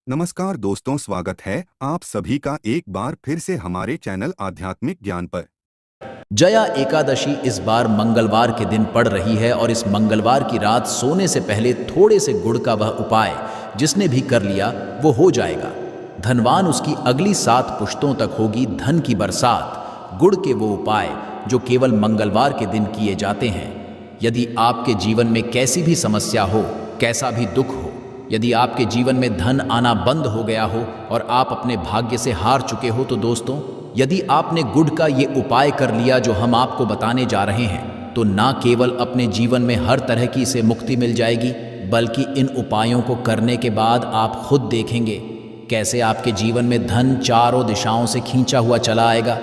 नमस्कार दोस्तों, स्वागत है आप सभी का एक बार फिर से हमारे चैनल आध्यात्मिक ज्ञान पर। जया एकादशी इस बार मंगलवार के दिन पड़ रही है और इस मंगलवार की रात सोने से पहले थोड़े से गुड़ का वह उपाय जिसने भी कर लिया वो हो जाएगा। धनवान उसकी अगली 7 पुश्तों तक होगी धन की बरसात। गुड़ के वो उपाय जो केवल मंगलवार के दिन किए जाते हैं। यदि आपके जीवन में कैसी भी समस्या हो, कैसा भी दुख हो, यदि आपके जीवन में धन आना बंद हो गया हो और आप अपने भाग्य से हार चुके हो, तो दोस्तों यदि आपने गुड़ का ये उपाय कर लिया जो हम आपको बताने जा रहे हैं, तो ना केवल अपने जीवन में हर तरह की इसे मुक्ति मिल जाएगी, बल्कि इन उपायों को करने के बाद आप खुद देखेंगे कैसे आपके जीवन में धन चारों दिशाओं से खींचा हुआ चला आएगा।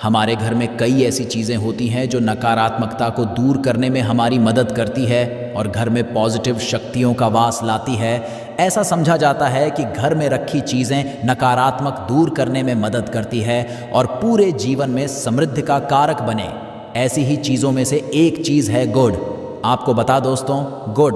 हमारे घर में कई ऐसी चीज़ें होती हैं जो नकारात्मकता को दूर करने में हमारी मदद करती है और घर में पॉजिटिव शक्तियों का वास लाती है। ऐसा समझा जाता है कि घर में रखी चीज़ें नकारात्मक दूर करने में मदद करती है और पूरे जीवन में समृद्धि का कारक बने। ऐसी ही चीज़ों में से एक चीज़ है गुड़। आपको बता दोस्तों, गुड़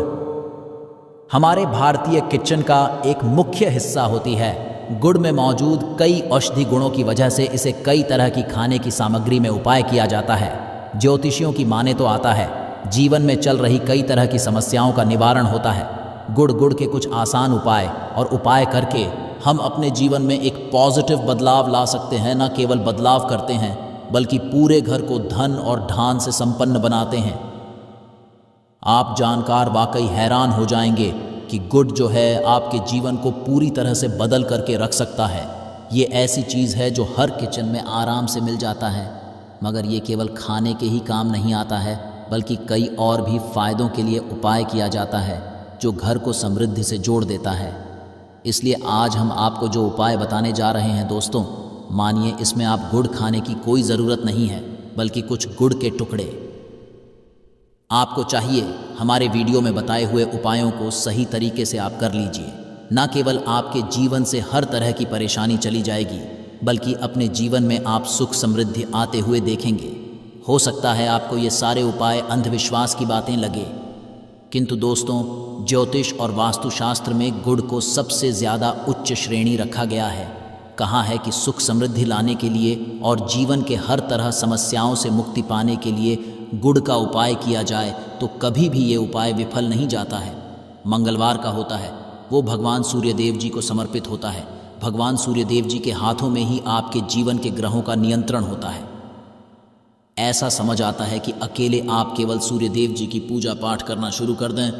हमारे भारतीय किचन का एक मुख्य हिस्सा होती है। गुड़ में मौजूद कई औषधि गुणों की वजह से इसे कई तरह की खाने की सामग्री में उपाय किया जाता है। ज्योतिषियों की माने तो आता है जीवन में चल रही कई तरह की समस्याओं का निवारण होता है। गुड़ के कुछ आसान उपाय और उपाय करके हम अपने जीवन में एक पॉजिटिव बदलाव ला सकते हैं। न केवल बदलाव करते हैं बल्कि पूरे घर को धन और धान से संपन्न बनाते हैं। आप जानकार वाकई हैरान हो जाएंगे कि गुड़ जो है आपके जीवन को पूरी तरह से बदल करके रख सकता है। ये ऐसी चीज़ है जो हर किचन में आराम से मिल जाता है, मगर ये केवल खाने के ही काम नहीं आता है, बल्कि कई और भी फ़ायदों के लिए उपाय किया जाता है जो घर को समृद्धि से जोड़ देता है। इसलिए आज हम आपको जो उपाय बताने जा रहे हैं दोस्तों, मानिए इसमें आप गुड़ खाने की कोई ज़रूरत नहीं है, बल्कि कुछ गुड़ के टुकड़े आपको चाहिए। हमारे वीडियो में बताए हुए उपायों को सही तरीके से आप कर लीजिए। न केवल आपके जीवन से हर तरह की परेशानी चली जाएगी, बल्कि अपने जीवन में आप सुख समृद्धि आते हुए देखेंगे। हो सकता है आपको ये सारे उपाय अंधविश्वास की बातें लगे, किंतु दोस्तों ज्योतिष और वास्तुशास्त्र में गुड़ को सबसे ज़्यादा उच्च श्रेणी रखा गया है। कहा है कि सुख समृद्धि लाने के लिए और जीवन के हर तरह समस्याओं से मुक्ति पाने के लिए गुड़ का उपाय किया जाए तो कभी भी ये उपाय विफल नहीं जाता है। मंगलवार का होता है, वो भगवान सूर्यदेव जी को समर्पित होता है। भगवान सूर्यदेव जी के हाथों में ही आपके जीवन के ग्रहों का नियंत्रण होता है। ऐसा समझ आता है कि अकेले आप केवल सूर्यदेव जी की पूजा पाठ करना शुरू कर दें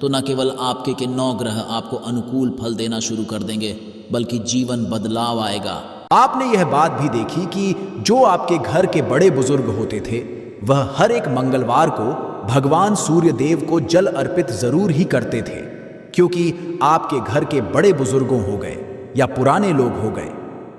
तो न केवल आपके के 9 ग्रह आपको अनुकूल फल देना शुरू कर देंगे, बल्कि जीवन बदलाव आएगा। आपने यह बात भी देखी कि जो आपके घर के बड़े बुजुर्ग होते थे, वह हर एक मंगलवार को भगवान सूर्य देव को जल अर्पित जरूर ही करते थे, क्योंकि आपके घर के बड़े बुजुर्गों हो गए या पुराने लोग हो गए,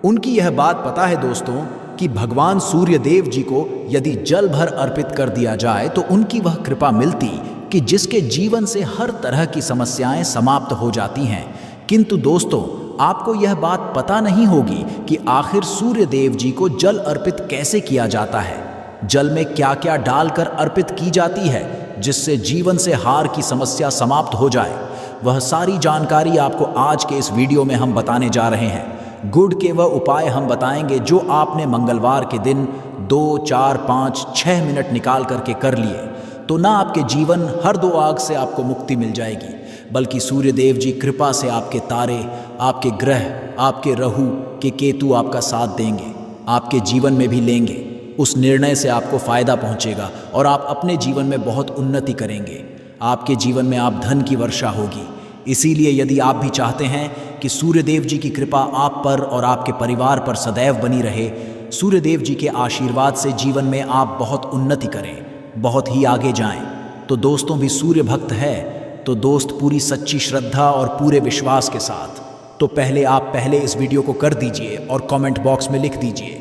उनकी यह बात पता है दोस्तों कि भगवान सूर्य देव जी को यदि जल भर अर्पित कर दिया जाए तो उनकी वह कृपा मिलती कि जिसके जीवन से हर तरह की समस्याएं समाप्त हो जाती हैं। किंतु दोस्तों आपको यह बात पता नहीं होगी कि आखिर सूर्य देव जी को जल अर्पित कैसे किया जाता है। जल में क्या क्या डालकर अर्पित की जाती है जिससे जीवन से हार की समस्या समाप्त हो जाए, वह सारी जानकारी आपको आज के इस वीडियो में हम बताने जा रहे हैं। गुड़ के वह उपाय हम बताएंगे जो आपने मंगलवार के दिन 2, 4, 5, 6 मिनट निकाल करके कर लिए तो ना आपके जीवन हर 2 आग से आपको मुक्ति मिल जाएगी, बल्कि सूर्यदेव जी कृपा से आपके तारे, आपके ग्रह, आपके राहु के केतु आपका साथ देंगे, आपके जीवन में भी लेंगे। उस निर्णय से आपको फायदा पहुंचेगा और आप अपने जीवन में बहुत उन्नति करेंगे। आपके जीवन में आप धन की वर्षा होगी। इसीलिए यदि आप भी चाहते हैं कि सूर्यदेव जी की कृपा आप पर और आपके परिवार पर सदैव बनी रहे, सूर्यदेव जी के आशीर्वाद से जीवन में आप बहुत उन्नति करें, बहुत ही आगे जाएं, तो दोस्तों भी सूर्य भक्त है तो दोस्त पूरी सच्ची श्रद्धा और पूरे विश्वास के साथ तो पहले इस वीडियो को कर दीजिए और कमेंट बॉक्स में लिख दीजिए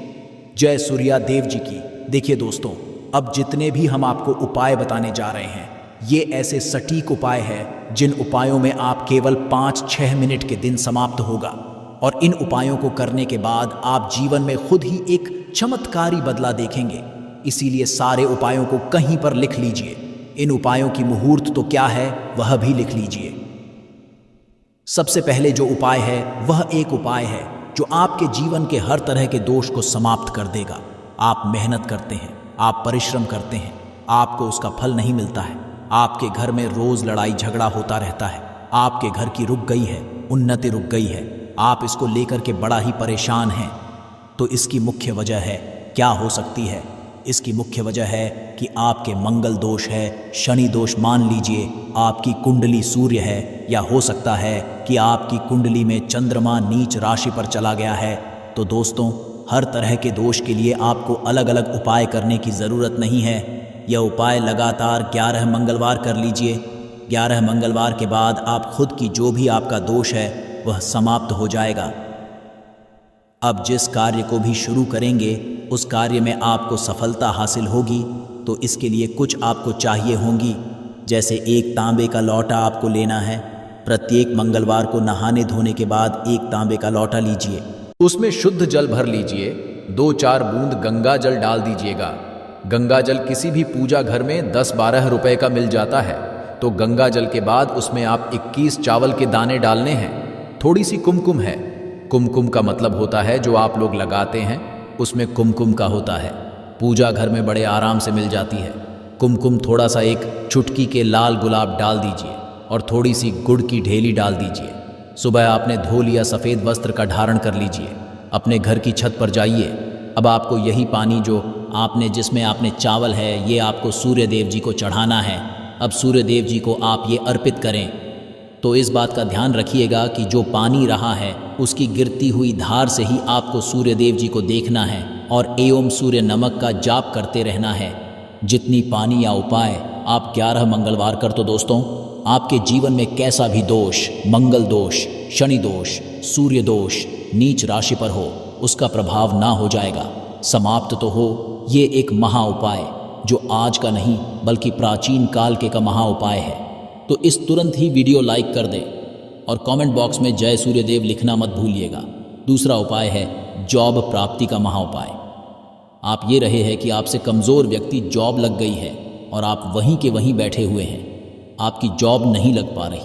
जय सूर्या देव जी की। देखिए दोस्तों, अब जितने भी हम आपको उपाय बताने जा रहे हैं, ये ऐसे सटीक उपाय हैं जिन उपायों में आप केवल 5-6 मिनट के दिन समाप्त होगा और इन उपायों को करने के बाद आप जीवन में खुद ही एक चमत्कारी बदला देखेंगे। इसीलिए सारे उपायों को कहीं पर लिख लीजिए। इन उपायों की मुहूर्त तो क्या है वह भी लिख लीजिए। सबसे पहले जो उपाय है वह एक उपाय है जो आपके जीवन के हर तरह के दोष को समाप्त कर देगा। आप मेहनत करते हैं, आप परिश्रम करते हैं, आपको उसका फल नहीं मिलता है, आपके घर में रोज लड़ाई झगड़ा होता रहता है, आपके घर की रुक गई है, उन्नति रुक गई है, आप इसको लेकर के बड़ा ही परेशान हैं। तो इसकी मुख्य वजह है, क्या हो सकती है? इसकी मुख्य वजह है कि आपके मंगल दोष है, शनि दोष मान लीजिए, आपकी कुंडली सूर्य है, या हो सकता है कि आपकी कुंडली में चंद्रमा नीच राशि पर चला गया है। तो दोस्तों, हर तरह के दोष के लिए आपको अलग अलग उपाय करने की ज़रूरत नहीं है। यह उपाय लगातार 11 मंगलवार कर लीजिए। 11 मंगलवार के बाद आप खुद की जो भी आपका दोष है वह समाप्त हो जाएगा। अब जिस कार्य को भी शुरू करेंगे उस कार्य में आपको सफलता हासिल होगी। तो इसके लिए कुछ आपको चाहिए होंगी, जैसे एक तांबे का लौटा आपको लेना है। प्रत्येक मंगलवार को नहाने धोने के बाद एक तांबे का लौटा लीजिए, उसमें शुद्ध जल भर लीजिए, 2-4 बूंद गंगा जल डाल दीजिएगा। गंगा जल किसी भी पूजा घर में 10-12 रुपए का मिल जाता है। तो गंगा जल के बाद उसमें आप 21 चावल के दाने डालने हैं। थोड़ी सी कुमकुम है, कुमकुम का मतलब होता है जो आप लोग लगाते हैं उसमें कुमकुम का होता है। पूजा घर में बड़े आराम से मिल जाती है। कुमकुम थोड़ा सा एक चुटकी के लाल गुलाब डाल दीजिए और थोड़ी सी गुड़ की ढेली डाल दीजिए। सुबह आपने धो लिया सफ़ेद वस्त्र का धारण कर लीजिए, अपने घर की छत पर जाइए। अब आपको यही पानी जो आपने जिसमें आपने चावल है ये आपको सूर्य देव जी को चढ़ाना है। अब सूर्य देव जी को आप ये अर्पित करें। तो इस बात का ध्यान रखिएगा कि जो पानी रहा है उसकी गिरती हुई धार से ही आपको सूर्य देव जी को देखना है और एवं सूर्य नमक का जाप करते रहना है। जितनी पानी या उपाय आप 11 मंगलवार कर, तो दोस्तों आपके जीवन में कैसा भी दोष, मंगल दोष, शनि दोष, सूर्य दोष नीच राशि पर हो, उसका प्रभाव ना हो जाएगा, समाप्त तो हो। ये एक महा उपाय जो आज का नहीं बल्कि प्राचीन काल के का महा उपाय है। तो इस तुरंत ही वीडियो लाइक कर दें और कमेंट बॉक्स में जय सूर्यदेव लिखना मत भूलिएगा। दूसरा उपाय है जॉब प्राप्ति का महा उपाय। आप ये रहे हैं कि आपसे कमज़ोर व्यक्ति जॉब लग गई है और आप वहीं के वहीं बैठे हुए हैं, आपकी जॉब नहीं लग पा रही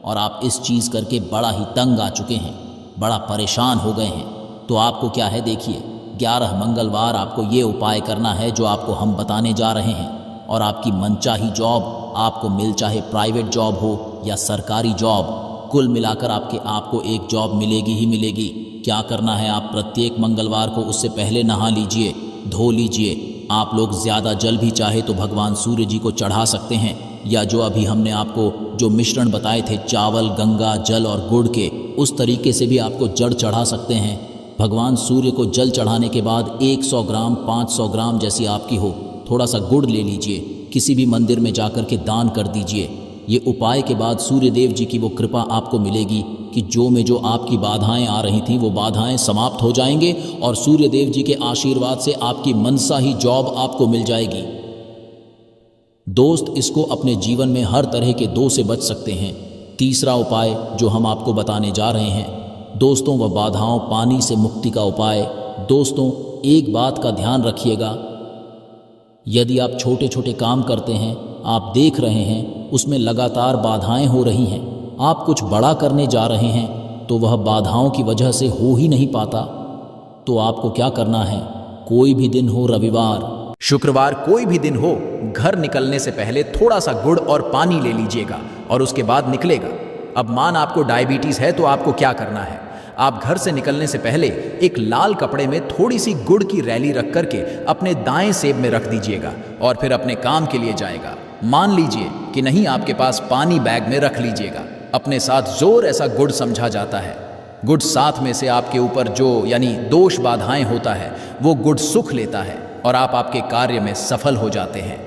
और आप इस चीज़ करके बड़ा ही तंग आ चुके हैं, बड़ा परेशान हो गए हैं। तो आपको क्या है, देखिए 11 मंगलवार आपको ये उपाय करना है जो आपको हम बताने जा रहे हैं और आपकी मनचाही जॉब आपको मिल, चाहे प्राइवेट जॉब हो या सरकारी जॉब, कुल मिलाकर आपको एक जॉब मिलेगी ही मिलेगी। क्या करना है, आप प्रत्येक मंगलवार को उससे पहले नहा लीजिए, धो लीजिए। आप लोग ज़्यादा जल भी चाहे तो भगवान सूर्य जी को चढ़ा सकते हैं, या जो अभी हमने आपको जो मिश्रण बताए थे चावल, गंगा जल और गुड़ के, उस तरीके से भी आपको जड़ चढ़ा सकते हैं। भगवान सूर्य को जल चढ़ाने के बाद 100 ग्राम 500 ग्राम जैसी आपकी हो, थोड़ा सा गुड़ ले लीजिए, किसी भी मंदिर में जाकर के दान कर दीजिए। ये उपाय के बाद सूर्य देव जी की वो कृपा आपको मिलेगी कि जो आपकी बाधाएं आ रही थीं वो बाधाएं समाप्त हो जाएंगे और सूर्य देव जी के आशीर्वाद से आपकी मनसा ही जॉब आपको मिल जाएगी। दोस्त, इसको अपने जीवन में हर तरह के दोष से बच सकते हैं। तीसरा उपाय जो हम आपको बताने जा रहे हैं दोस्तों, वह बाधाओं पानी से मुक्ति का उपाय। दोस्तों, एक बात का ध्यान रखिएगा, यदि आप छोटे छोटे काम करते हैं, आप देख रहे हैं उसमें लगातार बाधाएं हो रही हैं, आप कुछ बड़ा करने जा रहे हैं तो वह बाधाओं की वजह से हो ही नहीं पाता, तो आपको क्या करना है, कोई भी दिन हो, रविवार, शुक्रवार, कोई भी दिन हो, घर निकलने से पहले थोड़ा सा गुड़ और पानी ले लीजिएगा और उसके बाद निकलेगा। अब मान आपको डायबिटीज़ है तो आपको क्या करना है, आप घर से निकलने से पहले एक लाल कपड़े में थोड़ी सी गुड़ की रैली रख करके अपने दाएं सेब में रख दीजिएगा और फिर अपने काम के लिए जाएगा। मान लीजिए कि नहीं, आपके पास पानी बैग में रख लीजिएगा, अपने साथ जोर ऐसा गुड़ समझा जाता है। गुड़ साथ में से आपके ऊपर जो यानी दोष बाधाएं होता है वो गुड़ सुख लेता है और आप आपके कार्य में सफल हो जाते हैं।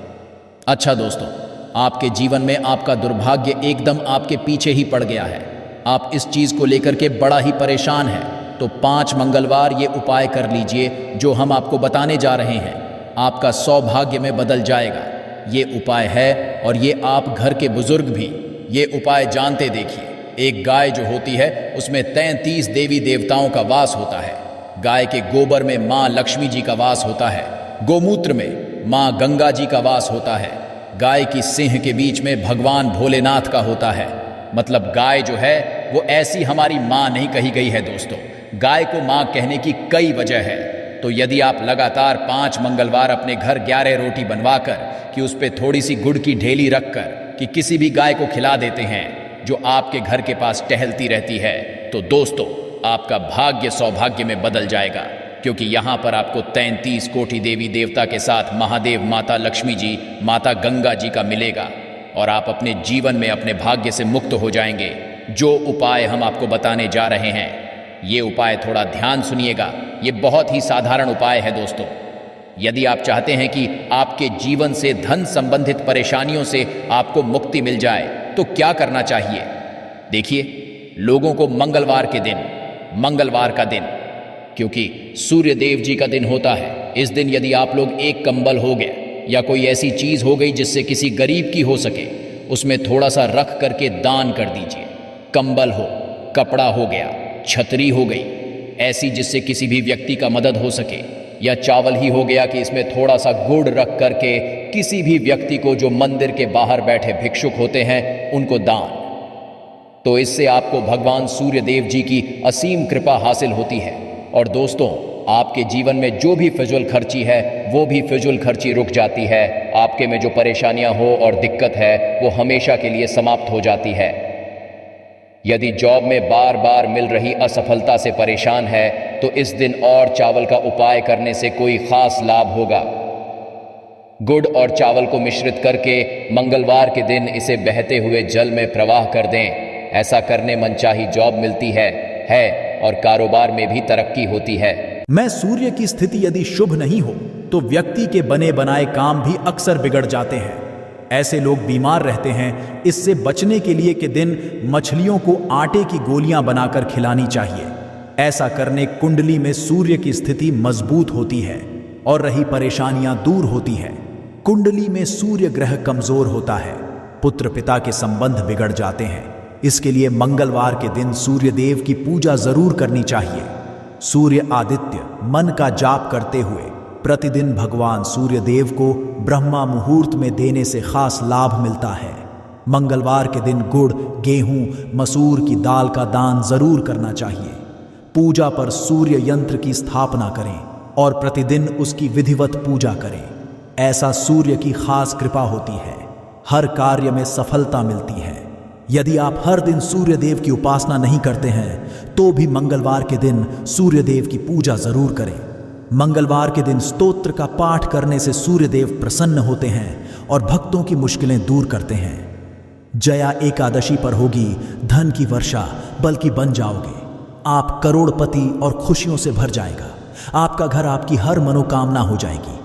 अच्छा दोस्तों, आपके जीवन में आपका दुर्भाग्य एकदम आपके पीछे ही पड़ गया है, आप इस चीज़ को लेकर के बड़ा ही परेशान हैं, तो 5 मंगलवार ये उपाय कर लीजिए जो हम आपको बताने जा रहे हैं। आपका सौभाग्य में बदल जाएगा। ये उपाय है और ये आप घर के बुजुर्ग भी ये उपाय जानते देखिए। एक गाय जो होती है उसमें 33 देवी देवताओं का वास होता है। गाय के गोबर में माँ लक्ष्मी जी का वास होता है, गोमूत्र में माँ गंगा जी का वास होता है, गाय की सिंह के बीच में भगवान भोलेनाथ का होता है, मतलब गाय जो है वो ऐसी हमारी माँ नहीं कही गई है दोस्तों। गाय को माँ कहने की कई वजह है। तो यदि आप लगातार 5 मंगलवार अपने घर 11 रोटी बनवाकर कि उस पे थोड़ी सी गुड़ की ढेली रखकर कि किसी भी गाय को खिला देते हैं जो आपके घर के पास टहलती रहती है, तो दोस्तों आपका भाग्य सौभाग्य में बदल जाएगा, क्योंकि यहाँ पर आपको 33 कोटि देवी देवता के साथ महादेव, माता लक्ष्मी जी, माता गंगा जी का मिलेगा और आप अपने जीवन में अपने भाग्य से मुक्त हो जाएंगे। जो उपाय हम आपको बताने जा रहे हैं, ये उपाय थोड़ा ध्यान सुनिएगा। ये बहुत ही साधारण उपाय है दोस्तों। यदि आप चाहते हैं कि आपके जीवन से धन संबंधित परेशानियों से आपको मुक्ति मिल जाए तो क्या करना चाहिए? देखिए, लोगों को मंगलवार का दिन, क्योंकि सूर्य देव जी का दिन होता है, इस दिन यदि आप लोग एक कंबल हो गए या कोई ऐसी चीज हो गई जिससे किसी गरीब की हो सके, उसमें थोड़ा सा रख करके दान कर दीजिए। कंबल हो, कपड़ा हो गया, छतरी हो गई ऐसी जिससे किसी भी व्यक्ति का मदद हो सके, या चावल ही हो गया कि इसमें थोड़ा सा गुड़ रख करके किसी भी व्यक्ति को जो मंदिर के बाहर बैठे भिक्षुक होते हैं उनको दान। तो इससे आपको भगवान सूर्य देव जी की असीम कृपा हासिल होती है। और दोस्तों, आपके जीवन में जो भी फिजूल खर्ची है वो भी फिजूल खर्ची रुक जाती है। आपके में जो परेशानियां हो और दिक्कत है वो हमेशा के लिए समाप्त हो जाती है। यदि जॉब में बार बार मिल रही असफलता से परेशान है तो इस दिन और चावल का उपाय करने से कोई खास लाभ होगा। गुड़ और चावल को मिश्रित करके मंगलवार के दिन इसे बहते हुए जल में प्रवाह कर दें। ऐसा करने मनचाही जॉब मिलती है और कारोबार में भी तरक्की होती है। मैं सूर्य की स्थिति यदि शुभ नहीं हो तो व्यक्ति के बने बनाए काम भी अक्सर बिगड़ जाते हैं। ऐसे लोग बीमार रहते हैं। इससे बचने के लिए के दिन मछलियों को आटे की गोलियां बनाकर खिलानी चाहिए। ऐसा करने कुंडली में सूर्य की स्थिति मजबूत होती है और रही परेशानियां दूर होती है। कुंडली में सूर्य ग्रह कमजोर होता है, पुत्र पिता के संबंध बिगड़ जाते हैं। इसके लिए मंगलवार के दिन सूर्य देव की पूजा जरूर करनी चाहिए। सूर्य आदित्य मन का जाप करते हुए प्रतिदिन भगवान सूर्य देव को ब्रह्मा मुहूर्त में देने से खास लाभ मिलता है। मंगलवार के दिन गुड़, गेहूं, मसूर की दाल का दान जरूर करना चाहिए। पूजा पर सूर्य यंत्र की स्थापना करें और प्रतिदिन उसकी विधिवत पूजा करें। ऐसा सूर्य की खास कृपा होती है, हर कार्य में सफलता मिलती है। यदि आप हर दिन सूर्य देव की उपासना नहीं करते हैं तो भी मंगलवार के दिन सूर्य देव की पूजा जरूर करें। मंगलवार के दिन स्तोत्र का पाठ करने से सूर्य देव प्रसन्न होते हैं और भक्तों की मुश्किलें दूर करते हैं। जया एकादशी पर होगी धन की वर्षा, बल्कि बन जाओगे। आप करोड़पति और खुशियों से भर जाएगा। आपका घर, आपकी हर मनोकामना हो जाएगी।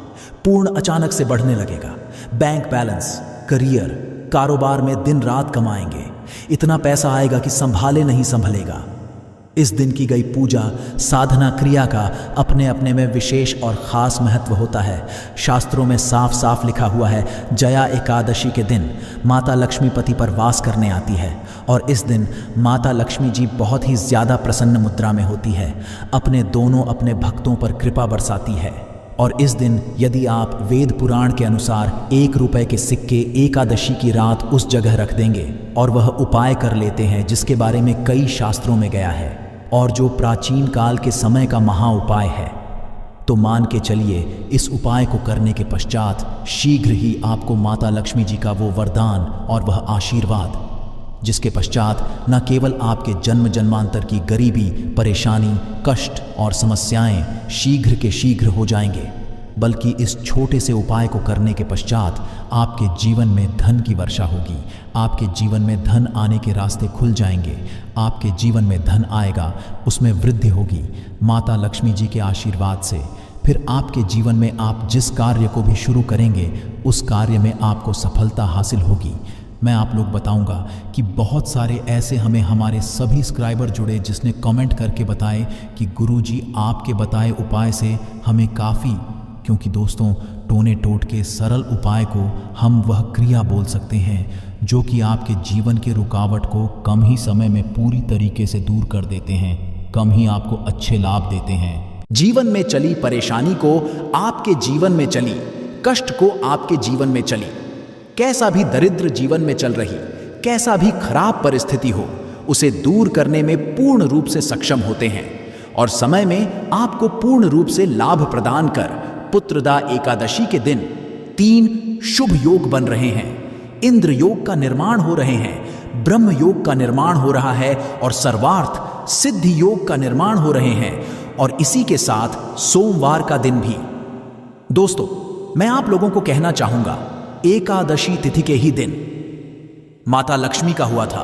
पूर्ण अचानक से बढ़ने लगेगा। बैंक बैलेंस, करियर, कारोबार में दिन रात कमाएंगे। इतना पैसा आएगा कि संभाले नहीं संभलेगा। इस दिन की गई पूजा, साधना, क्रिया का अपने अपने में विशेष और खास महत्व होता है। शास्त्रों में साफ साफ लिखा हुआ है, जया एकादशी के दिन माता लक्ष्मी पति पर वास करने आती है और इस दिन माता लक्ष्मी जी बहुत ही ज़्यादा प्रसन्न मुद्रा में होती है। अपने भक्तों पर कृपा बरसाती है। और इस दिन यदि आप वेद पुराण के अनुसार 1 रुपए के सिक्के एकादशी की रात उस जगह रख देंगे और वह उपाय कर लेते हैं जिसके बारे में कई शास्त्रों में गया है और जो प्राचीन काल के समय का महा उपाय है, तो मान के चलिए इस उपाय को करने के पश्चात शीघ्र ही आपको माता लक्ष्मी जी का वो वरदान और वह आशीर्वाद, जिसके पश्चात न केवल आपके जन्म जन्मांतर की गरीबी, परेशानी, कष्ट और समस्याएं शीघ्र के शीघ्र हो जाएंगे, बल्कि इस छोटे से उपाय को करने के पश्चात आपके जीवन में धन की वर्षा होगी। आपके जीवन में धन आने के रास्ते खुल जाएंगे। आपके जीवन में धन आएगा, उसमें वृद्धि होगी माता लक्ष्मी जी के आशीर्वाद से। फिर आपके जीवन में आप जिस कार्य को भी शुरू करेंगे उस कार्य में आपको सफलता हासिल होगी। मैं आप लोग बताऊंगा कि बहुत सारे ऐसे हमें हमारे सभी सब्सक्राइबर जुड़े जिसने कमेंट करके बताए कि गुरुजी आपके बताए उपाय से हमें काफ़ी, क्योंकि दोस्तों टोने टोट के सरल उपाय को हम वह क्रिया बोल सकते हैं जो कि आपके जीवन के रुकावट को कम ही समय में पूरी तरीके से दूर कर देते हैं, कम ही आपको अच्छे लाभ देते हैं। जीवन में चली परेशानी को आपके जीवन में चली, कष्ट को आपके जीवन में चली, कैसा भी दरिद्र जीवन में चल रही, कैसा भी खराब परिस्थिति हो, उसे दूर करने में पूर्ण रूप से सक्षम होते हैं और समय में आपको पूर्ण रूप से लाभ प्रदान कर पुत्रदा एकादशी के दिन 3 शुभ योग बन रहे हैं। इंद्र योग का निर्माण हो रहे हैं, ब्रह्म योग का निर्माण हो रहा है और सर्वार्थ सिद्धि योग का निर्माण हो रहे हैं और इसी के साथ सोमवार का दिन भी। दोस्तों, मैं आप लोगों को कहना चाहूंगा, एकादशी तिथि के ही दिन माता लक्ष्मी का हुआ था।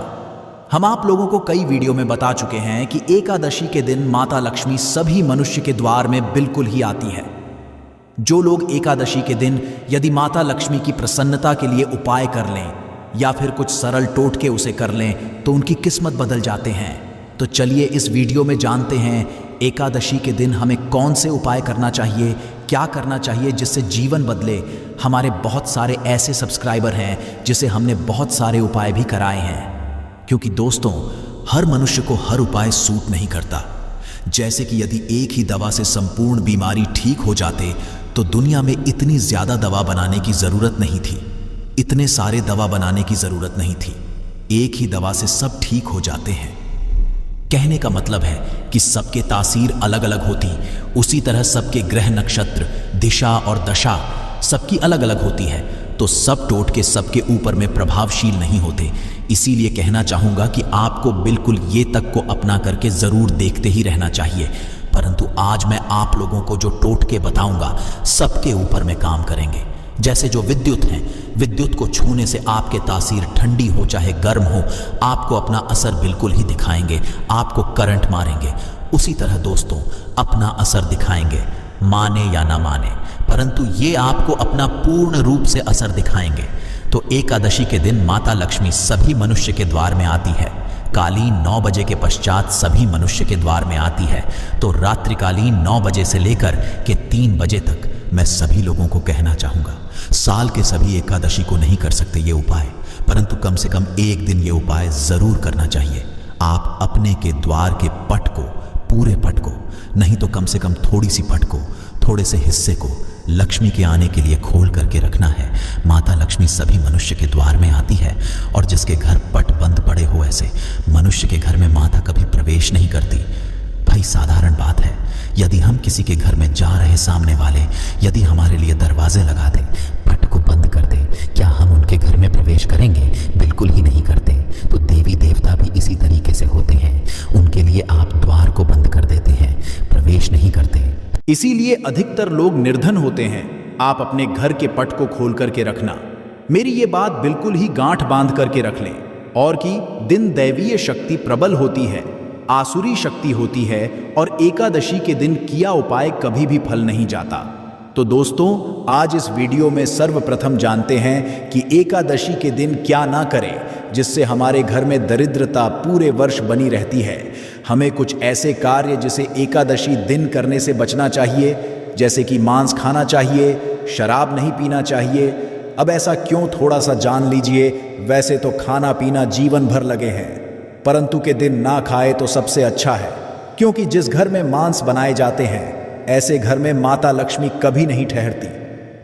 हम आप लोगों को कई वीडियो में बता चुके हैं कि एकादशी के दिन माता लक्ष्मी सभी मनुष्य के द्वार में बिल्कुल ही आती है। जो लोग एकादशी के दिन यदि माता लक्ष्मी की प्रसन्नता के लिए उपाय कर लें या फिर कुछ सरल टोटके उसे कर लें तो उनकी किस्मत बदल जाते हैं। तो चलिए इस वीडियो में जानते हैं एकादशी के दिन हमें कौन से उपाय करना चाहिए, क्या करना चाहिए जिससे जीवन बदले। हमारे बहुत सारे ऐसे सब्सक्राइबर हैं जिसे हमने बहुत सारे उपाय भी कराए हैं, क्योंकि दोस्तों हर मनुष्य को हर उपाय सूट नहीं करता। जैसे कि यदि एक ही दवा से संपूर्ण बीमारी ठीक हो जाते तो दुनिया में इतनी ज्यादा दवा बनाने की जरूरत नहीं थी, इतने सारे दवा बनाने की जरूरत नहीं थी। एक ही दवा से सब ठीक हो जाते हैं। कहने का मतलब है कि सबके तासीर अलग अलग होती, उसी तरह सबके ग्रह नक्षत्र दिशा और दशा सबकी अलग अलग होती है, तो सब टोटके सबके ऊपर में प्रभावशील नहीं होते। इसीलिए कहना चाहूंगा कि आपको बिल्कुल ये तक को अपना करके जरूर देखते ही रहना चाहिए। परंतु आज मैं आप लोगों को जो टोटके बताऊंगा सबके ऊपर में काम करेंगे। जैसे जो विद्युत हैं, विद्युत को छूने से आपके तासीर ठंडी हो चाहे गर्म हो, आपको अपना असर बिल्कुल ही दिखाएंगे, आपको करंट मारेंगे। उसी तरह दोस्तों अपना असर दिखाएंगे, माने या ना माने, परंतु ये आपको अपना पूर्ण रूप से असर दिखाएंगे। तो एकादशी के दिन माता लक्ष्मी सभी मनुष्य के द्वार में आती है। कालीन 9 बजे के पश्चात सभी मनुष्य के द्वार में आती है। तो रात्रिकालीन 9 बजे से लेकर के 3 बजे तक मैं सभी लोगों को कहना चाहूँगा, साल के सभी एकादशी को नहीं कर सकते ये उपाय, परंतु कम से कम एक दिन ये उपाय ज़रूर करना चाहिए। आप अपने के द्वार के पट को, पूरे पट को नहीं तो कम से कम थोड़ी सी पट को, थोड़े से हिस्से को लक्ष्मी के आने के लिए खोल करके रखना है। माता लक्ष्मी सभी मनुष्य के द्वार में आती है और जिसके घर पट बंद पड़े हो ऐसे मनुष्य के घर में माता कभी प्रवेश नहीं करती। भाई साधारण बात है, यदि हम किसी के घर में जा रहे सामने वाले यदि हमारे लिए दरवाजे लगा दे, पट को बंद कर दे, क्या हम उनके घर में प्रवेश करेंगे? बिल्कुल ही नहीं करते। तो देवी देवता भी इसी तरीके से होते हैं, उनके लिए आप द्वार को बंद कर देते हैं, प्रवेश नहीं करते। इसीलिए अधिकतर लोग निर्धन होते हैं। आप अपने घर के पट को खोल करके रखना। मेरी ये बात बिल्कुल ही गांठ बांध करके रख लें। और कि दिन दैवीय शक्ति प्रबल होती है, आसुरी शक्ति होती है और एकादशी के दिन किया उपाय कभी भी फल नहीं जाता। तो दोस्तों आज इस वीडियो में सर्वप्रथम जानते हैं कि एकादशी के दिन क्या ना करें जिससे हमारे घर में दरिद्रता पूरे वर्ष बनी रहती है। हमें कुछ ऐसे कार्य जिसे एकादशी दिन करने से बचना चाहिए, जैसे कि मांस खाना चाहिए, शराब नहीं पीना चाहिए। अब ऐसा क्यों, थोड़ा सा जान लीजिए। वैसे तो खाना पीना जीवन भर लगे हैं, परंतु के दिन ना खाए तो सबसे अच्छा है, क्योंकि जिस घर में मांस बनाए जाते हैं ऐसे घर में माता लक्ष्मी कभी नहीं ठहरती,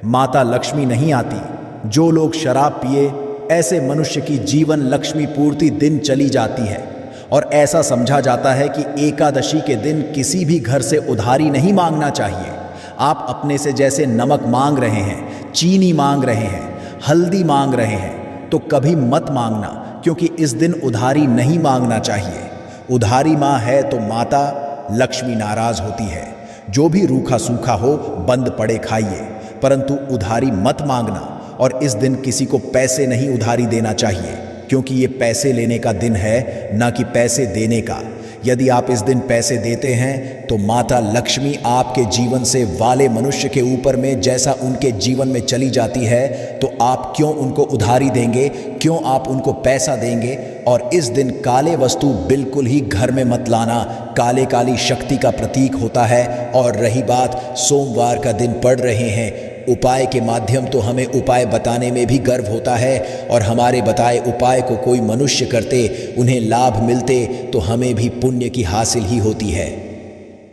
माता लक्ष्मी नहीं आती। जो लोग शराब पिए ऐसे मनुष्य की जीवन लक्ष्मी पूर्ति दिन चली जाती है। और ऐसा समझा जाता है कि एकादशी के दिन किसी भी घर से उधारी नहीं मांगना चाहिए। आप अपने से जैसे नमक मांग रहे हैं, चीनी मांग रहे हैं, हल्दी मांग रहे हैं, तो कभी मत मांगना, क्योंकि इस दिन उधारी नहीं मांगना चाहिए। उधारी माँ है तो माता लक्ष्मी नाराज होती है। जो भी रूखा सूखा हो बंद पड़े खाइए, परंतु उधारी मत मांगना। और इस दिन किसी को पैसे नहीं उधारी देना चाहिए, क्योंकि ये पैसे लेने का दिन है, ना कि पैसे देने का। यदि आप इस दिन पैसे देते हैं तो माता लक्ष्मी आपके जीवन से वाले मनुष्य के ऊपर में जैसा उनके जीवन में चली जाती है, तो आप क्यों उनको उधारी देंगे, क्यों आप उनको पैसा देंगे। और इस दिन काले वस्तु बिल्कुल ही घर में मत लाना, काले काली शक्ति का प्रतीक होता है। और रही बात सोमवार का दिन पड़ रहे हैं, उपाय के माध्यम तो हमें उपाय बताने में भी गर्व होता है, और हमारे बताए उपाय को कोई मनुष्य करते, उन्हें लाभ मिलते, तो हमें भी पुण्य की हासिल ही होती है।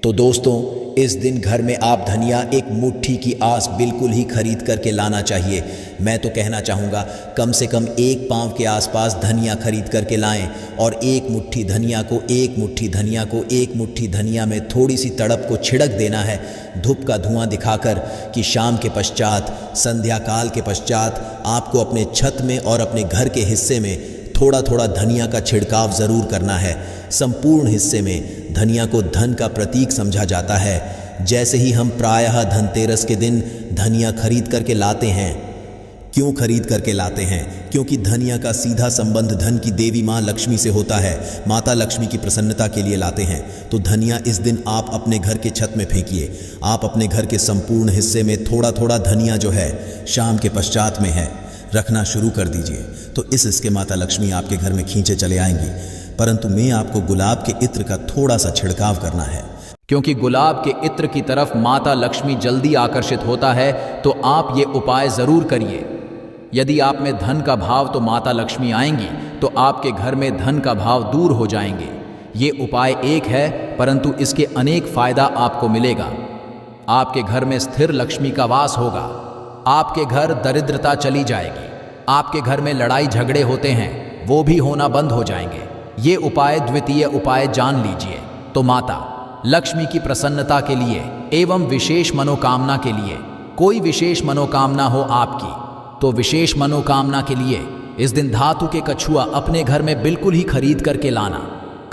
तो दोस्तों इस दिन घर में आप धनिया एक मुट्ठी की आस बिल्कुल ही खरीद करके लाना चाहिए। मैं तो कहना चाहूँगा कम से कम 1 पाँव के आसपास धनिया खरीद करके लाएं और एक मुट्ठी धनिया को एक मुट्ठी धनिया में थोड़ी सी तड़प को छिड़क देना है, धूप का धुआं दिखाकर कि शाम के पश्चात, संध्या काल के पश्चात आपको अपने छत में और अपने घर के हिस्से में थोड़ा थोड़ा धनिया का छिड़काव ज़रूर करना है। संपूर्ण हिस्से में धनिया को धन का प्रतीक समझा जाता है। जैसे ही हम प्रायः धनतेरस के दिन धनिया खरीद करके लाते हैं। क्यों खरीद करके लाते हैं? क्योंकि धनिया का सीधा संबंध धन की देवी माँ लक्ष्मी से होता है। माता लक्ष्मी की प्रसन्नता के लिए लाते हैं। तो धनिया इस दिन आप अपने घर के छत में फेंकिए। आप अपने घर के संपूर्ण हिस्से में थोड़ा थोड़ा धनिया जो है शाम के पश्चात में है रखना शुरू कर दीजिए। तो इसके माता लक्ष्मी आपके घर में खींचे चले आएंगी। परंतु मैं आपको गुलाब के इत्र का थोड़ा सा छिड़काव करना है, क्योंकि गुलाब के इत्र की तरफ माता लक्ष्मी जल्दी आकर्षित होता है। तो आप ये उपाय ज़रूर करिए। यदि आप में धन का भाव तो माता लक्ष्मी आएंगी, तो आपके घर में धन का भाव दूर हो जाएंगे। ये उपाय एक है, परंतु इसके अनेक फायदा आपको मिलेगा। आपके घर में स्थिर लक्ष्मी का वास होगा। आपके घर दरिद्रता चली जाएगी। आपके घर में लड़ाई झगड़े होते हैं, वो भी होना बंद हो जाएंगे। ये उपाय द्वितीय उपाय जान लीजिए। तो माता लक्ष्मी की प्रसन्नता के लिए एवं विशेष मनोकामना के लिए, कोई विशेष मनोकामना हो आपकी, तो विशेष मनोकामना के लिए इस दिन धातु के कछुआ अपने घर में बिल्कुल ही खरीद करके लाना।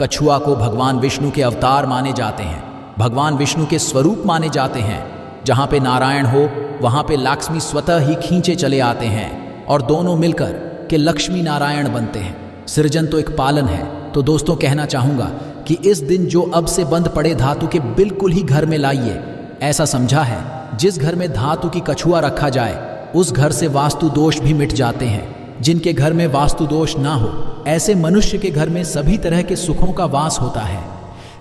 कछुआ को भगवान विष्णु के अवतार माने जाते हैं, भगवान विष्णु के स्वरूप माने जाते हैं। जहाँ पे नारायण हो वहाँ पे लक्ष्मी स्वतः ही खींचे चले आते हैं और दोनों मिलकर के लक्ष्मी नारायण बनते हैं। सृजन तो एक पालन है। तो दोस्तों कहना चाहूँगा कि इस दिन जो अब से बंद पड़े धातु के बिल्कुल ही घर में लाइए। ऐसा समझा है जिस घर में धातु की कछुआ रखा जाए उस घर से वास्तु दोष भी मिट जाते हैं। जिनके घर में वास्तु दोष ना हो ऐसे मनुष्य के घर में सभी तरह के सुखों का वास होता है।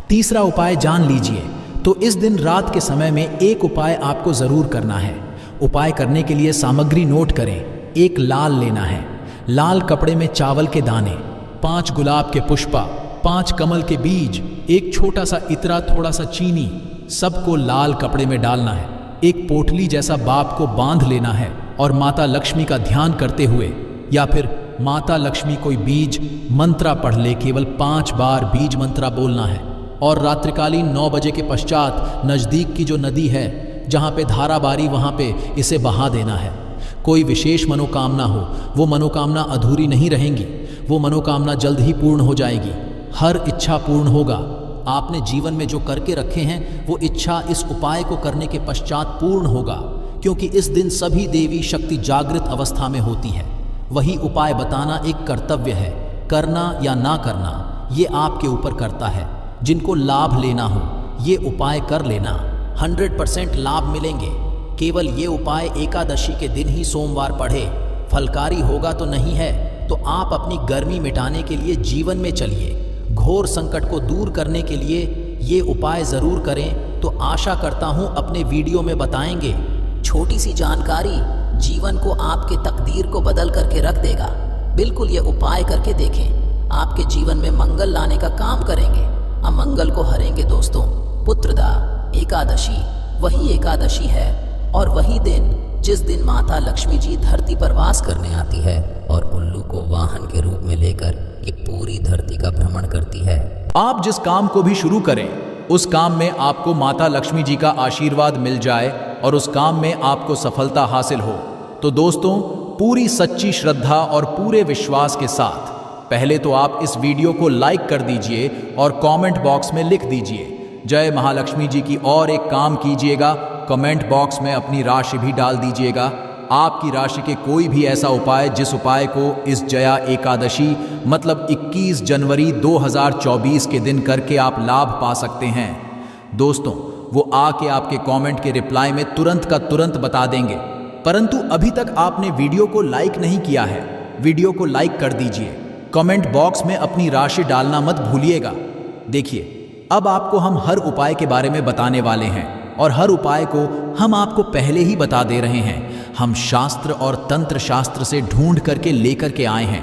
तीसरा उपाय जान लीजिए। तो इस दिन रात के समय में एक उपाय आपको ज़रूर करना है। उपाय करने के लिए सामग्री नोट करें। एक लाल लेना है, लाल कपड़े में चावल के दाने, 5 गुलाब के पुष्पा, 5 कमल के बीज, एक छोटा सा इतरा, थोड़ा सा चीनी, सबको लाल कपड़े में डालना है। एक पोटली जैसा बाप को बांध लेना है और माता लक्ष्मी का ध्यान करते हुए या फिर माता लक्ष्मी कोई बीज मंत्रा पढ़ ले, केवल 5 बार बीज मंत्रा बोलना है। और रात्रिकालीन 9 बजे के पश्चात नज़दीक की जो नदी है जहाँ पे धारा बारी वहाँ पे इसे बहा देना है। कोई विशेष मनोकामना हो वो मनोकामना अधूरी नहीं रहेंगी, वो मनोकामना जल्द ही पूर्ण हो जाएगी। हर इच्छा पूर्ण होगा। आपने जीवन में जो करके रखे हैं वो इच्छा इस उपाय को करने के पश्चात पूर्ण होगा, क्योंकि इस दिन सभी देवी शक्ति जागृत अवस्था में होती है। वही उपाय बताना एक कर्तव्य है। करना या ना करना ये आपके ऊपर करता है। जिनको लाभ लेना हो ये उपाय कर लेना, 100% लाभ मिलेंगे। केवल ये उपाय एकादशी के दिन ही सोमवार पढ़े। फलकारी होगा तो नहीं है, तो आप अपनी गर्मी मिटाने के लिए जीवन में चलिए। घोर संकट को दूर करने के लिए ये उपाय ज़रूर करें। तो आशा करता हूँ अपने वीडियो में बताएंगे। छोटी सी जानकारी जीवन को, आपके तकदीर को बदल करके रख देगा। बिल्कुल ये उपाय करके देखें, आपके जीवन में मंगल लाने का काम करेंगे, अमंगल को हरेंगे। दोस्तों, पुत्रदा एकादशी वही एकादशी है और वही दिन जिस दिन माता लक्ष्मी जी धरती पर वास करने आती है और उल्लू को वाहन के रूप में लेकर ये पूरी धरती का भ्रमण करती है। आप जिस काम को भी शुरू करें उस काम में आपको माता लक्ष्मी जी का आशीर्वाद मिल जाए और उस काम में आपको सफलता हासिल हो। तो दोस्तों, पूरी सच्ची श्रद्धा और पूरे विश्वास के साथ पहले तो आप इस वीडियो को लाइक कर दीजिए और कमेंट बॉक्स में लिख दीजिए जय महालक्ष्मी जी की। और एक काम कीजिएगा, कमेंट बॉक्स में अपनी राशि भी डाल दीजिएगा। आपकी राशि के कोई भी ऐसा उपाय जिस उपाय को इस जया एकादशी मतलब 21 जनवरी 2024 के दिन करके आप लाभ पा सकते हैं। दोस्तों, वो आके आपके कमेंट के रिप्लाई में तुरंत का तुरंत बता देंगे। परंतु अभी तक आपने वीडियो को लाइक नहीं किया है, वीडियो को लाइक कर दीजिए। कमेंट बॉक्स में अपनी राशि डालना मत भूलिएगा। देखिए, अब आपको हम हर उपाय के बारे में बताने वाले हैं और हर उपाय को हम आपको पहले ही बता दे रहे हैं। हम शास्त्र और तंत्र शास्त्र से ढूंढ करके लेकर के आए हैं।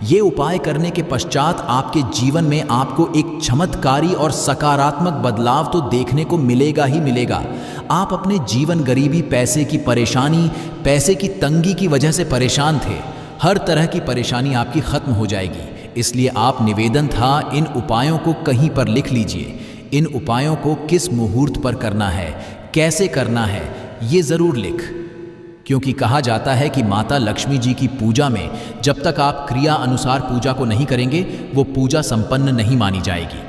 ये उपाय करने के पश्चात आपके जीवन में आपको एक चमत्कारी और सकारात्मक बदलाव तो देखने को मिलेगा ही मिलेगा। आप अपने जीवन गरीबी, पैसे की परेशानी, पैसे की तंगी की वजह से परेशान थे, हर तरह की परेशानी आपकी खत्म हो जाएगी। इसलिए आप निवेदन था, इन उपायों को कहीं पर लिख लीजिए। इन उपायों को किस मुहूर्त पर करना है, कैसे करना है, ये ज़रूर लिख, क्योंकि कहा जाता है कि माता लक्ष्मी जी की पूजा में जब तक आप क्रिया अनुसार पूजा को नहीं करेंगे, वो पूजा संपन्न नहीं मानी जाएगी।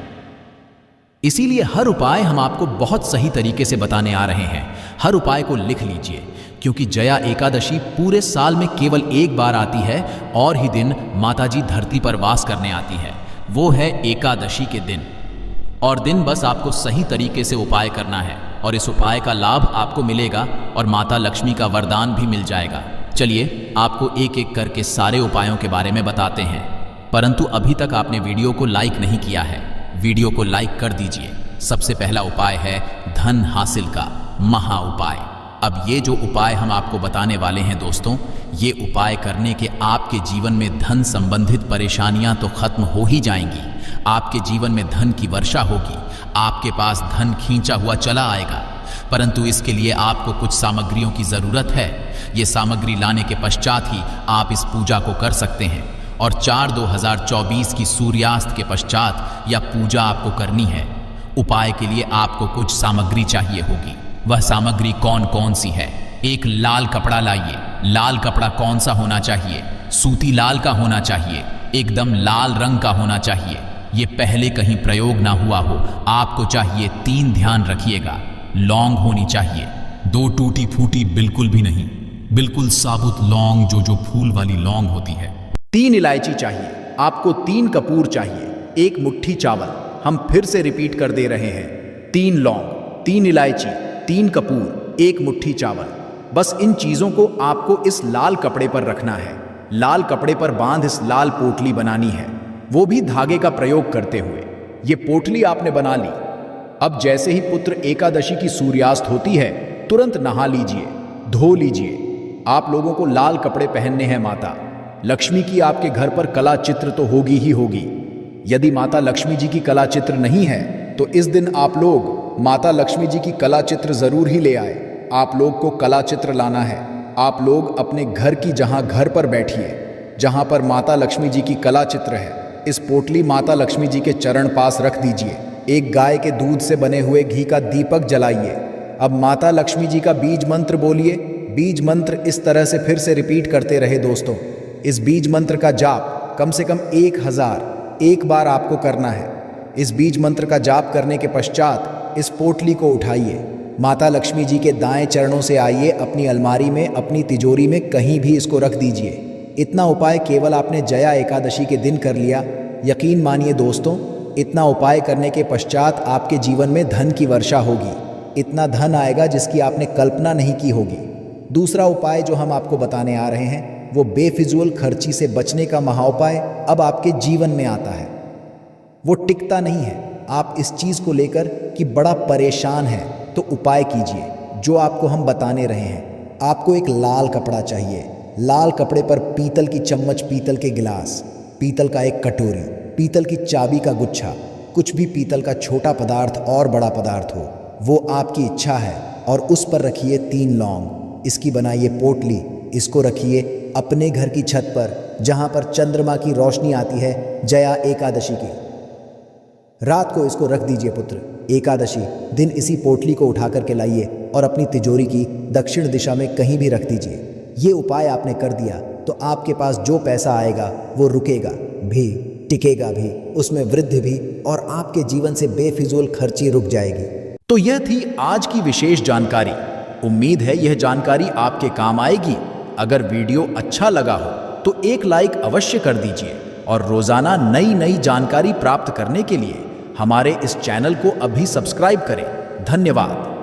इसीलिए हर उपाय हम आपको बहुत सही तरीके से बताने आ रहे हैं। हर उपाय को लिख लीजिए, क्योंकि जया एकादशी पूरे साल में केवल एक बार आती है और ही दिन माताजी धरती पर वास करने आती है, वो है एकादशी के दिन। और दिन बस आपको सही तरीके से उपाय करना है और इस उपाय का लाभ आपको मिलेगा और माता लक्ष्मी का वरदान भी मिल जाएगा। चलिए आपको एक एक करके सारे उपायों के बारे में बताते हैं, परंतु अभी तक आपने वीडियो को लाइक नहीं किया है, वीडियो को लाइक कर दीजिए। सबसे पहला उपाय है धन हासिल का महा उपाय। अब ये जो उपाय हम आपको बताने वाले हैं दोस्तों, ये उपाय करने के आपके जीवन में धन संबंधित परेशानियां तो खत्म हो ही जाएंगी। आपके जीवन में धन की वर्षा होगी, आपके पास धन खींचा हुआ चला आएगा। परंतु इसके लिए आपको कुछ सामग्रियों की ज़रूरत है। ये सामग्री लाने के पश्चात ही आप इस पूजा को कर सकते हैं और 4/2024 की सूर्यास्त के पश्चात यह पूजा आपको करनी है। उपाय के लिए आपको कुछ सामग्री चाहिए होगी। वह सामग्री कौन कौन सी है? एक लाल कपड़ा लाइए। लाल कपड़ा कौन सा होना चाहिए? सूती लाल का होना चाहिए, एकदम लाल रंग का होना चाहिए। ये पहले कहीं प्रयोग ना हुआ हो। आपको चाहिए 3, ध्यान रखिएगा, लौंग होनी चाहिए, 2 टूटी फूटी बिल्कुल भी नहीं, बिल्कुल साबुत लौंग, जो फूल वाली लौंग होती है। 3 इलायची चाहिए, आपको 3 कपूर चाहिए, 1 मुट्ठी चावल। हम फिर से रिपीट कर दे रहे हैं, 3 लौंग, 3 इलायची, 3 कपूर, 1 मुट्ठी चावल। बस इन चीज़ों को आपको इस लाल कपड़े पर रखना है। लाल कपड़े पर बांध इस लाल पोटली बनानी है, वो भी धागे का प्रयोग करते हुए। ये पोटली आपने बना ली। अब जैसे ही पुत्र एकादशी की सूर्यास्त होती है, तुरंत नहा लीजिए, धो लीजिए। आप लोगों को लाल कपड़े पहनने हैं। माता लक्ष्मी की आपके घर पर कला चित्र तो होगी ही होगी। यदि माता लक्ष्मी जी की कला चित्र नहीं है तो इस दिन आप लोग माता लक्ष्मी जी की कला चित्र जरूर ही ले आए। आप लोग को कला चित्र लाना है। आप लोग अपने घर की जहां घर पर बैठिए, जहां पर माता लक्ष्मी जी की कला चित्र है, इस पोटली माता लक्ष्मी जी के चरण पास रख दीजिए। एक गाय के दूध से बने हुए घी का दीपक जलाइए। अब माता लक्ष्मी जी का बीज मंत्र बोलिए। बीज मंत्र इस तरह से फिर से रिपीट करते रहे दोस्तों। इस बीज मंत्र का जाप कम से कम 1001 बार आपको करना है। इस बीज मंत्र का जाप करने के पश्चात इस पोटली को उठाइए, माता लक्ष्मी जी के दाएं चरणों से आइए, अपनी अलमारी में, अपनी तिजोरी में कहीं भी इसको रख दीजिए। इतना उपाय केवल आपने जया एकादशी के दिन कर लिया। यकीन मानिए दोस्तों, इतना उपाय करने के पश्चात आपके जीवन में धन की वर्षा होगी। इतना धन आएगा जिसकी आपने कल्पना नहीं की होगी। दूसरा उपाय जो हम आपको बताने आ रहे हैं वो बेफिजूल खर्ची से बचने का महाउपाय अब आपके जीवन में आता है। वो टिकता नहीं है। आप इस चीज़ को लेकर कि बड़ा परेशान है तो उपाय कीजिए जो आपको हम बताने रहे हैं। आपको एक लाल कपड़ा चाहिए। लाल कपड़े पर पीतल की चम्मच, पीतल के गिलास, पीतल का एक कटोरी, पीतल की चाबी का गुच्छा, कुछ भी पीतल का छोटा पदार्थ और बड़ा पदार्थ हो, वो आपकी इच्छा है। और उस पर रखिए 3 लौंग। इसकी बनाइए पोटली। इसको रखिए अपने घर की छत पर, जहाँ पर चंद्रमा की रोशनी आती है जया एकादशी की। रात को इसको रख दीजिए पुत्र। एकादशी दिन इसी पोटली को उठा करके लाइए और अपनी तिजोरी की दक्षिण दिशा में कहीं भी रख दीजिए। ये उपाय आपने कर दिया तो आपके पास जो पैसा आएगा वो रुकेगा भी, टिकेगा भी, उसमें वृद्धि भी, और आपके जीवन से बेफिजूल खर्ची रुक जाएगी। तो यह थी आज की विशेष जानकारी। उम्मीद है यह जानकारी आपके काम आएगी। अगर वीडियो अच्छा लगा हो तो एक लाइक अवश्य कर दीजिए और रोजाना नई नई जानकारी प्राप्त करने के लिए हमारे इस चैनल को अभी सब्सक्राइब करें। धन्यवाद।